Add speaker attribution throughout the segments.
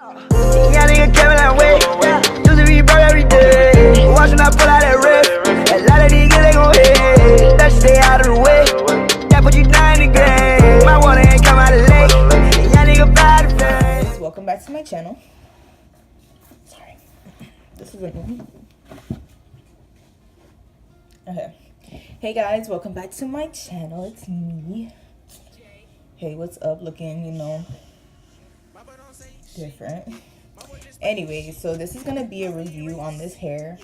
Speaker 1: Yeah, nigga Kevin that way. Used to be broke every day. Watching I pull out that riff. A lot of these niggas they gon' hate. That shit stay out of the way. Yeah, put you down in the grave. My water ain't come out of the lake. Yeah, nigga bad face.
Speaker 2: Welcome back to my channel. Sorry. This is annoying. Okay. Hey guys, welcome back to my channel. It's me. Hey, what's up? Looking, you know, different. Anyway, so this is gonna be a review on this hair,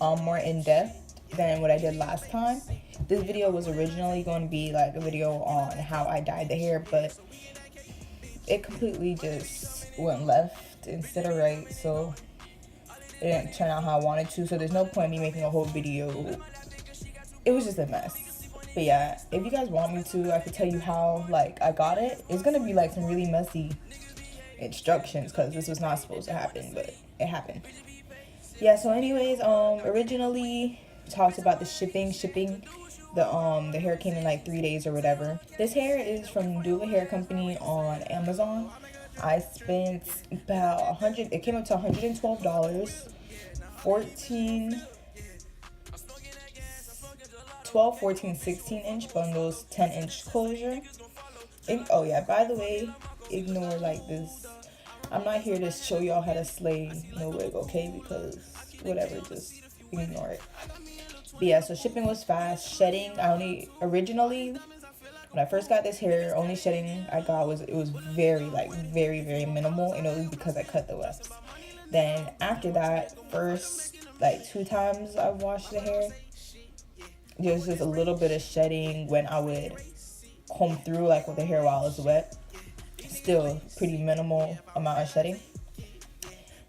Speaker 2: more in depth than what I did last time. This video was originally going to be like a video on how I dyed the hair, but it completely just went left instead of right, so it didn't turn out how I wanted to. So there's no point in me making a whole video. It was just a mess. But yeah, if you guys want me to, I could tell you how like I got it. It's gonna be like some really messy instructions because this was not supposed to happen, but it happened. Yeah, so anyways, originally talked about the shipping. The hair came in like 3 days or whatever. This hair is from Nadula Hair Company on Amazon. I spent about it came up to $112. 12, 14, 16 inch bundles, 10 inch closure. Oh yeah, by the way, ignore like this. I'm not here to show y'all how to slay no wig, okay? Because whatever, just ignore it. But yeah, so shipping was fast. Shedding, originally when I first got this hair, only shedding I got was very minimal, and it was because I cut the wefts. Then after that, first like 2 times I washed the hair, there was just a little bit of shedding when I would comb through like with the hair while it was wet. Still pretty minimal amount of shedding.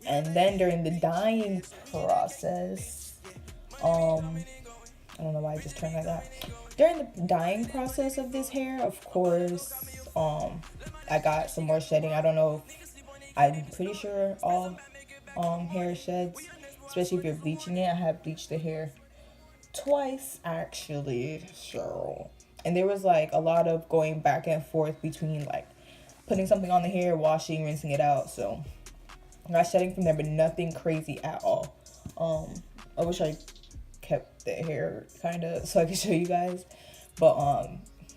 Speaker 2: And then during the dyeing process, I don't know why I just turned like that. During the dyeing process of this hair, of course, I got some more shedding. I don't know. I'm pretty sure all hair sheds, especially if you're bleaching it. I have bleached the hair twice actually, so, and there was like a lot of going back and forth between like putting something on the hair, washing, rinsing it out. So I got shedding from there, but nothing crazy at all. I wish I kept the hair kind of so I could show you guys, but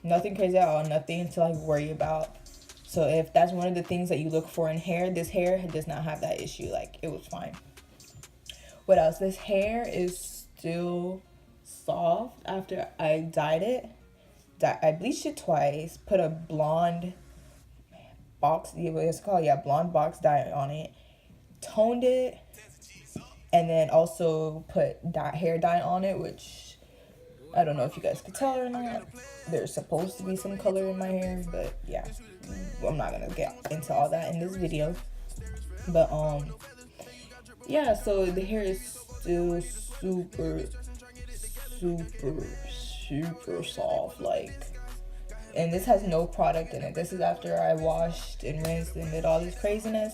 Speaker 2: nothing crazy at all, nothing to like worry about. So if that's one of the things that you look for in hair, this hair does not have that issue. Like, it was fine. What else? This hair is still soft after I dyed it. I bleached it twice, put a blonde box, blonde box dye on it, toned it, and then also put hair dye on it, which I don't know if you guys could tell or not. There's supposed to be some color in my hair, but yeah, I'm not gonna get into all that in this video. But yeah, so the hair is still super soft, like, and this has no product in it. This is after I washed and rinsed and did all this craziness.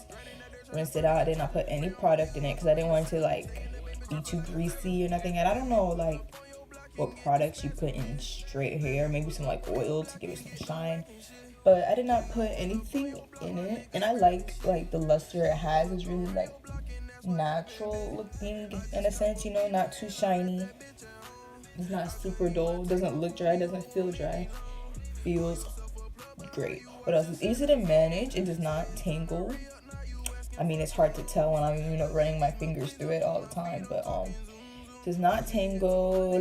Speaker 2: Rinsed it out. I did not put any product in it because I didn't want it to like be too greasy or nothing. And I don't know like what products you put in straight hair, maybe some like oil to give it some shine, but I did not put anything in it. And I like the luster it has. It's really like natural looking in a sense, you know, not too shiny. It's not super dull. Doesn't look dry. Doesn't feel dry. Feels great. What else? It's easy to manage. It does not tangle. I mean, it's hard to tell when I'm, you know, running my fingers through it all the time, but does not tangle. I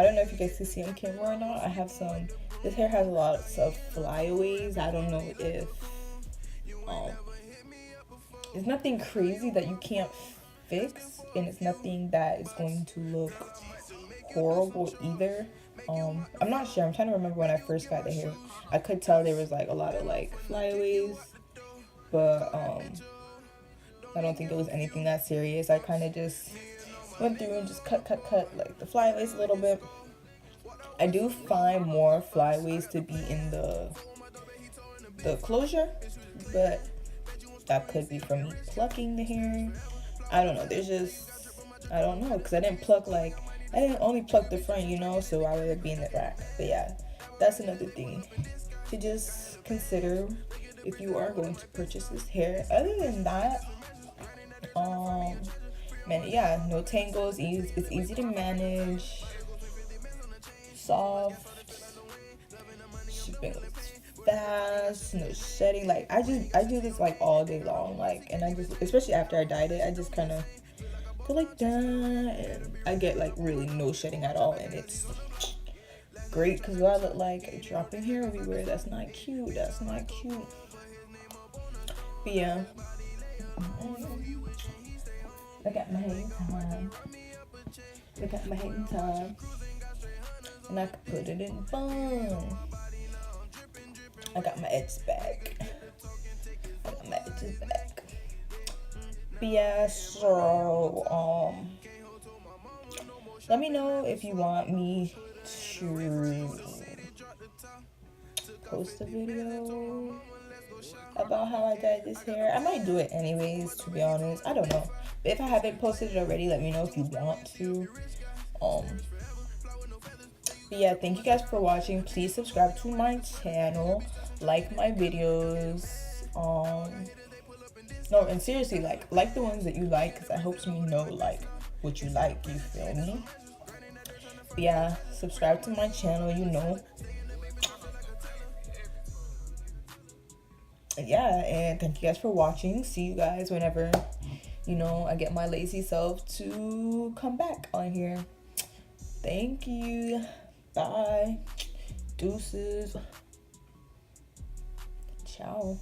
Speaker 2: don't know if you guys can see on camera or not. I have some. This hair has a lot of flyaways. I don't know if it's nothing crazy that you can't fix, and it's nothing that is going to look horrible either. I'm not sure. I'm trying to remember when I first got the hair. I could tell there was like a lot of like flyaways, but I don't think it was anything that serious. I kind of just went through and just cut like the flyaways a little bit. I do find more flyaways to be in the closure, but that could be from me plucking the hair. I don't know. There's just, I don't know, because I didn't only pluck the front, you know, so why would it be in the back? But yeah, that's another thing to just consider if you are going to purchase this hair. Other than that, man, yeah, no tangles. It's easy to manage. Soft. Shipping is fast. No shedding. Like I do this like all day long. Like, and I just, especially after I dyed it, I just kind of go like that, and I get like really no shedding at all, and it's great because I look like dropping hair everywhere. That's not cute. That's not cute. But yeah, I got my hang time. I got my hang time, and I can put it in bun. I got my edges back. I got my edges back. But yeah, so let me know if you want me to post a video about how I dyed this hair. I might do it anyways, to be honest. I don't know. But if I haven't posted it already, let me know if you want to. But yeah, thank you guys for watching. Please subscribe to my channel, like my videos. No, and seriously, like the ones that you like, because that helps me know like what you like, you feel me? But yeah, subscribe to my channel, you know. Yeah, and thank you guys for watching. See you guys whenever, you know, I get my lazy self to come back on here. Thank you. Bye. Deuces. Ciao.